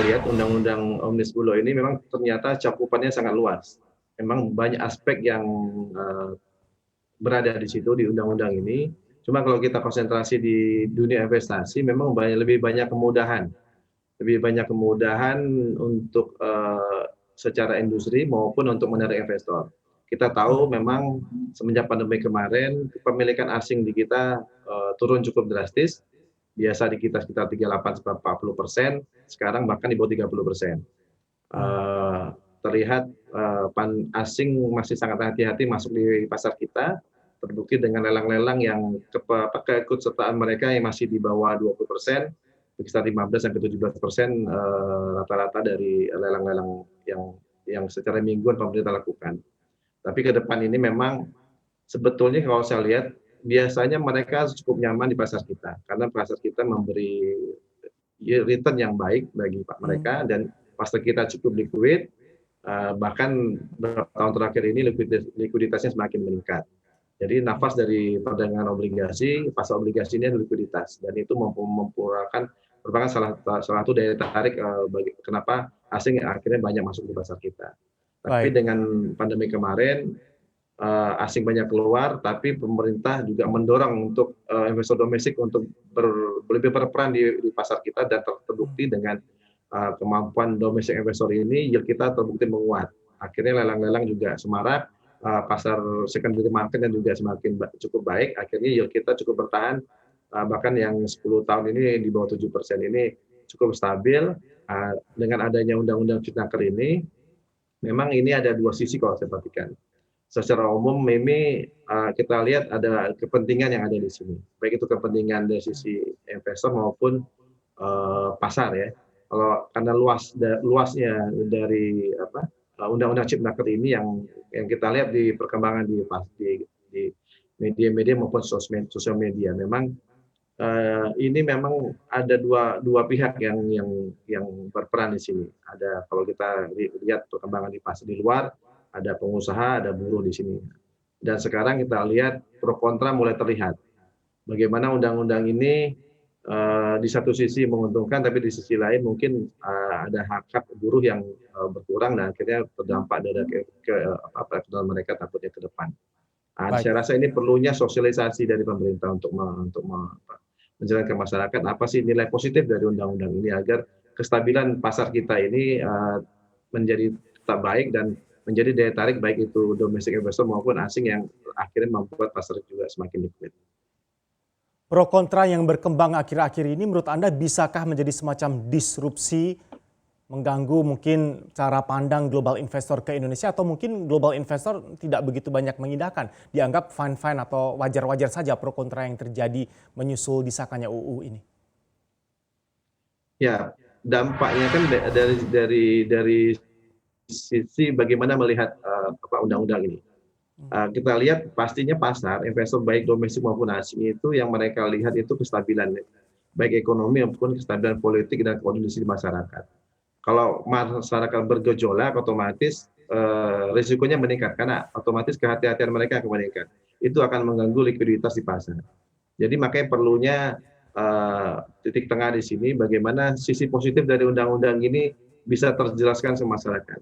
lihat Undang-Undang Omnibus Law ini memang ternyata cakupannya sangat luas. Memang banyak aspek yang berada di situ di undang-undang ini. Cuma kalau kita konsentrasi di dunia investasi, memang lebih banyak kemudahan. Lebih banyak kemudahan untuk secara industri maupun untuk menarik investor. Kita tahu memang semenjak pandemi kemarin, kepemilikan asing di kita turun cukup drastis. Biasa di kita sekitar 38-40%, sekarang bahkan di bawah 30%. Terlihat asing masih sangat hati-hati masuk di pasar kita, terbukti dengan lelang-lelang yang keikutsertaan mereka yang masih di bawah 20%, sekitar 15-17% rata-rata dari lelang-lelang yang secara mingguan pemerintah lakukan. Tapi ke depan ini memang sebetulnya kalau saya lihat biasanya mereka cukup nyaman di pasar kita karena pasar kita memberi return yang baik bagi mereka dan pasar kita cukup liquid, bahkan beberapa tahun terakhir ini likuiditasnya semakin meningkat. Jadi nafas dari perdagangan obligasi, pasar obligasi ini adalah likuiditas dan itu merupakan salah satu daya tarik kenapa asing akhirnya banyak masuk di pasar kita. Tapi dengan pandemi kemarin asing banyak keluar, tapi pemerintah juga mendorong untuk investor domestik untuk lebih berperan di pasar kita dan terbukti dengan kemampuan domestik investor ini yield kita terbukti menguat. Akhirnya lelang-lelang juga semarak, pasar secondary market yang juga semakin cukup baik. Akhirnya yield kita cukup bertahan, bahkan yang 10 tahun ini di bawah 7% ini cukup stabil. Dengan adanya undang-undang Ciptaker ini, memang ini ada dua sisi kalau saya perhatikan. Secara umum ini kita lihat ada kepentingan yang ada di sini, baik itu kepentingan dari sisi investor maupun pasar ya. Kalau karena luasnya dari undang-undang Ciptaker ini yang kita lihat di perkembangan di media-media maupun sosial media, memang ini memang ada dua pihak yang berperan di sini. Ada kalau kita lihat perkembangan di pasar di luar, ada pengusaha, ada buruh di sini. Dan sekarang kita lihat pro kontra mulai terlihat. Bagaimana undang-undang ini di satu sisi menguntungkan, tapi di sisi lain mungkin ada hak buruh yang berkurang dan akhirnya terdampak dari perekonomian mereka takutnya ke depan. Saya rasa ini perlunya sosialisasi dari pemerintah untuk menjelaskan masyarakat apa sih nilai positif dari undang-undang ini agar kestabilan pasar kita ini menjadi tetap baik dan menjadi daya tarik baik itu domestic investor maupun asing yang akhirnya membuat pasar juga semakin liquid. Pro kontra yang berkembang akhir-akhir ini menurut Anda bisakah menjadi semacam disrupsi, mengganggu mungkin cara pandang global investor ke Indonesia, atau mungkin global investor tidak begitu banyak mengindahkan, dianggap fine-fine atau wajar-wajar saja pro kontra yang terjadi menyusul disahkannya UU ini? Ya, dampaknya kan dari sisi bagaimana melihat undang-undang ini. Kita lihat pastinya pasar investor baik domestik maupun asing itu yang mereka lihat itu kestabilan baik ekonomi maupun kestabilan politik dan kondisi di masyarakat. Kalau masyarakat bergejolak otomatis risikonya meningkat karena otomatis kehati-hatian mereka akan meningkat. Itu akan mengganggu likuiditas di pasar. Jadi makanya perlunya titik tengah di sini bagaimana sisi positif dari undang-undang ini bisa terjelaskan ke masyarakat.